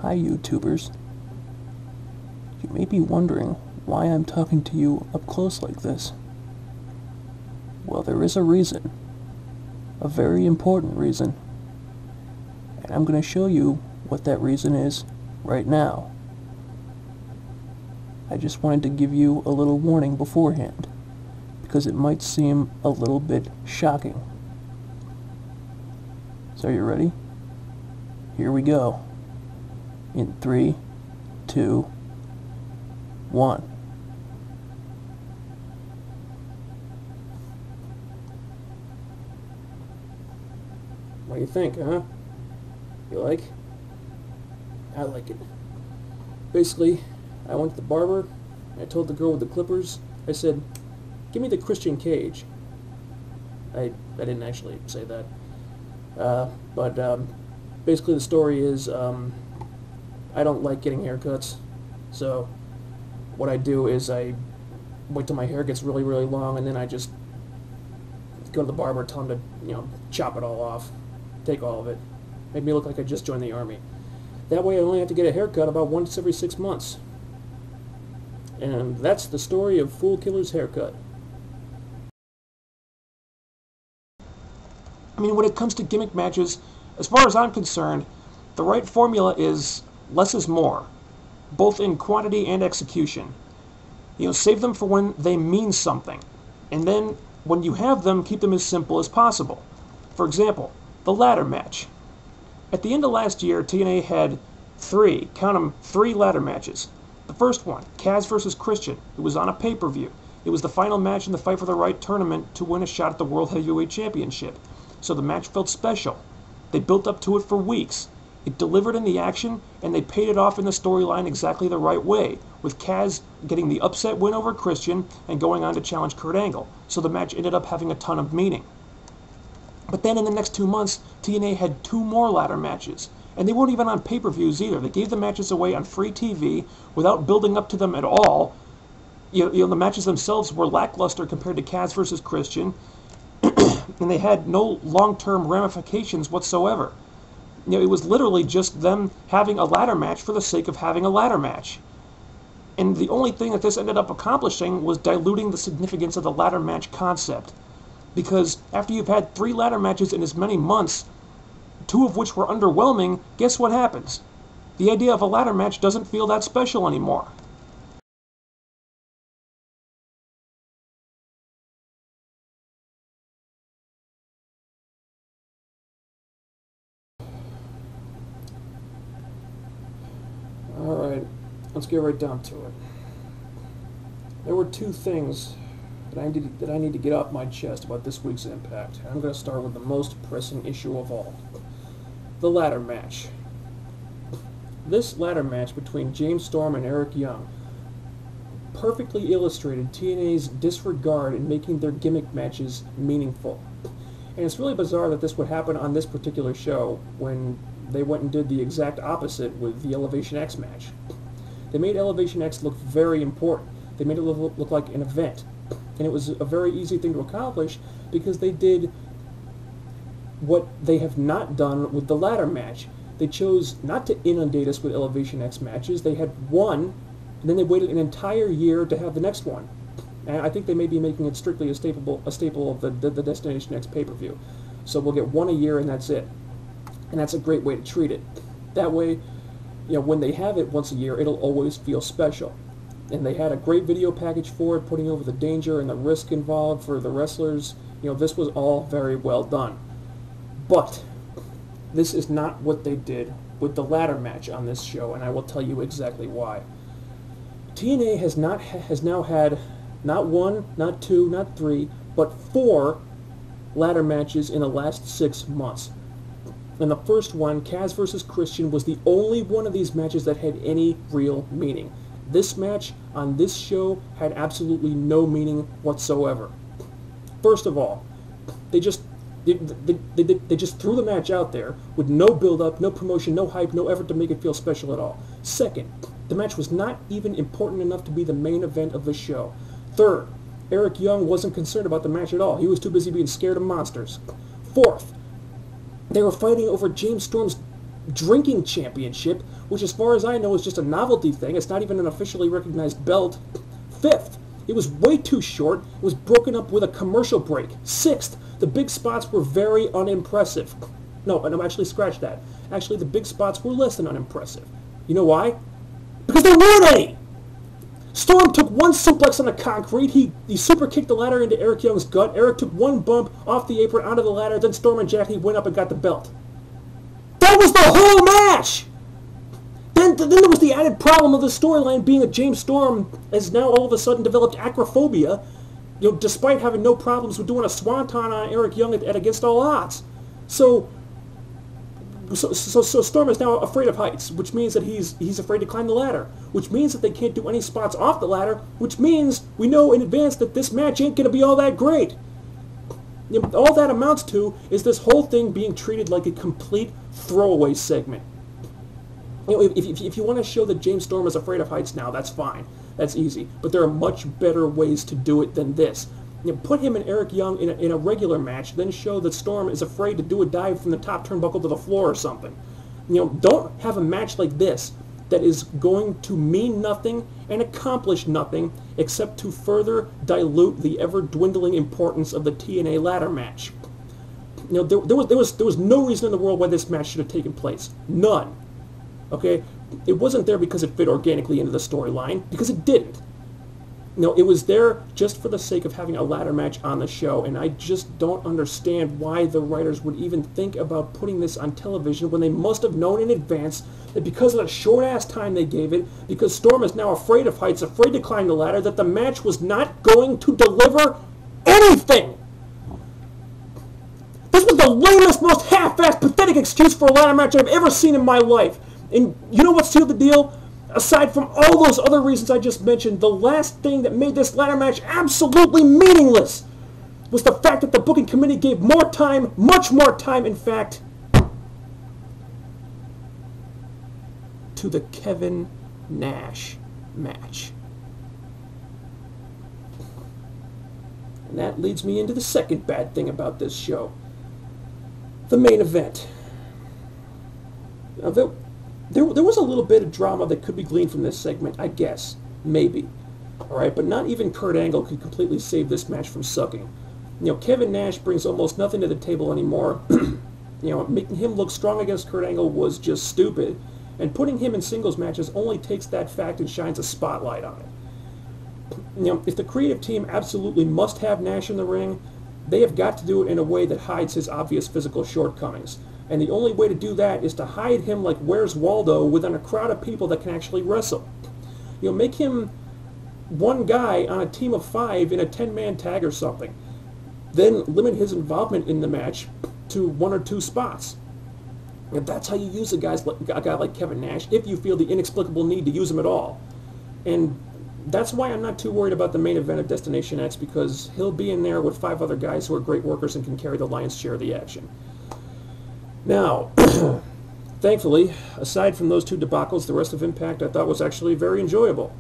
Hi YouTubers. You may be wondering why I'm talking to you up close like this. Well, there is a reason. A very important reason. And I'm going to show you what that reason is right now. I just wanted to give you a little warning beforehand, because it might seem a little bit shocking. So are you ready? Here we go. In 3, 2, 1. What do you think, huh? You like? I like it. Basically, I went to the barber, and I told the girl with the clippers, I said, give me the Christian cage. I didn't actually say that. But basically the story is, I don't like getting haircuts, so what I do is I wait till my hair gets really, really long, and then I just go to the barber and tell him to, chop it all off, take all of it, make me look like I just joined the army. That way I only have to get a haircut about once every 6 months. And that's the story of Fool Killer's haircut. I mean, when it comes to gimmick matches, as far as I'm concerned, the right formula is less is more, both in quantity and execution. Save them for when they mean something, and then when you have them, keep them as simple as possible. For example, the ladder match. At the end of last year, TNA had three ladder matches. The first one, Kaz versus Christian. It was on a pay-per-view. It was the final match in the Fight for the Right tournament to win a shot at the World Heavyweight Championship. So the match felt special. They built up to it for weeks. It delivered in the action, and they paid it off in the storyline exactly the right way, with Kaz getting the upset win over Christian and going on to challenge Kurt Angle. So the match ended up having a ton of meaning. But then in the next 2 months, TNA had 2 more ladder matches. And they weren't even on pay-per-views either. They gave the matches away on free TV without building up to them at all. The matches themselves were lackluster compared to Kaz versus Christian, and they had no long-term ramifications whatsoever. It was literally just them having a ladder match for the sake of having a ladder match. And the only thing that this ended up accomplishing was diluting the significance of the ladder match concept. Because after you've had 3 ladder matches in as many months, 2 of which were underwhelming, guess what happens? The idea of a ladder match doesn't feel that special anymore. Alright, let's get right down to it. There were 2 things that I need to get off my chest about this week's Impact. I'm going to start with the most pressing issue of all. The ladder match. This ladder match between James Storm and Eric Young perfectly illustrated TNA's disregard in making their gimmick matches meaningful. And it's really bizarre that this would happen on this particular show when they went and did the exact opposite with the Elevation X match. They made Elevation X look very important. They made it look like an event. And it was a very easy thing to accomplish because they did what they have not done with the ladder match. They chose not to inundate us with Elevation X matches. They had one, and then they waited an entire year to have the next one. And I think they may be making it strictly a staple of the Destination X pay-per-view. So we'll get 1 a year, and that's it. And that's a great way to treat it. That way, when they have it once a year, it'll always feel special. And they had a great video package for it, putting over the danger and the risk involved for the wrestlers. This was all very well done. But this is not what they did with the ladder match on this show, and I will tell you exactly why. TNA has now had not 1, not 2, not 3, but 4 ladder matches in the last 6 months. And the first one, Kaz versus Christian, was the only one of these matches that had any real meaning. This match on this show had absolutely no meaning whatsoever. First of all, they just threw the match out there with no build-up, no promotion, no hype, no effort to make it feel special at all. Second, the match was not even important enough to be the main event of the show. Third, Eric Young wasn't concerned about the match at all. He was too busy being scared of monsters. Fourth, they were fighting over James Storm's drinking championship, which as far as I know is just a novelty thing. It's not even an officially recognized belt. 5th, it was way too short. It was broken up with a commercial break. 6th, the big spots were very unimpressive. No, actually scratch that. Actually, the big spots were less than unimpressive. You know why? Because there weren't any! Storm took one suplex on the concrete. He super kicked the ladder into Eric Young's gut. Eric took one bump off the apron onto the ladder. Then Storm and Jackie went up and got the belt. That was the whole match! Then there was the added problem of the storyline being that James Storm has now all of a sudden developed acrophobia, despite having no problems with doing a swanton on Eric Young at Against All Odds. So Storm is now afraid of heights, which means that he's afraid to climb the ladder, which means that they can't do any spots off the ladder, which means we know in advance that this match ain't going to be all that great. All that amounts to is this whole thing being treated like a complete throwaway segment. If you want to show that James Storm is afraid of heights now, that's fine. That's easy. But there are much better ways to do it than this. Put him and Eric Young in a regular match, then show that Storm is afraid to do a dive from the top turnbuckle to the floor or something. Don't have a match like this that is going to mean nothing and accomplish nothing except to further dilute the ever-dwindling importance of the TNA ladder match. There was no reason in the world why this match should have taken place. None. Okay? It wasn't there because it fit organically into the storyline, because it didn't. It was there just for the sake of having a ladder match on the show, and I just don't understand why the writers would even think about putting this on television when they must have known in advance that because of the short-ass time they gave it, because Storm is now afraid of heights, afraid to climb the ladder, that the match was not going to deliver anything! This was the lamest, most half-assed, pathetic excuse for a ladder match I've ever seen in my life. And you know what sealed the deal? Aside from all those other reasons I just mentioned, the last thing that made this ladder match absolutely meaningless was the fact that the booking committee gave more time, much more time, in fact, to the Kevin Nash match. And that leads me into the second bad thing about this show. The main event. Now, there was a little bit of drama that could be gleaned from this segment, I guess. Maybe. Alright, but not even Kurt Angle could completely save this match from sucking. Kevin Nash brings almost nothing to the table anymore. Making him look strong against Kurt Angle was just stupid. And putting him in singles matches only takes that fact and shines a spotlight on it. If the creative team absolutely must have Nash in the ring, they have got to do it in a way that hides his obvious physical shortcomings. And the only way to do that is to hide him like Where's Waldo within a crowd of people that can actually wrestle. Make him one guy on a team of 5 in a 10-man tag or something. Then limit his involvement in the match to 1 or 2 spots. And that's how you use a guy like Kevin Nash, if you feel the inexplicable need to use him at all. And that's why I'm not too worried about the main event of Destination X, because he'll be in there with 5 other guys who are great workers and can carry the lion's share of the action. Now, thankfully, aside from those 2 debacles, the rest of Impact I thought was actually very enjoyable.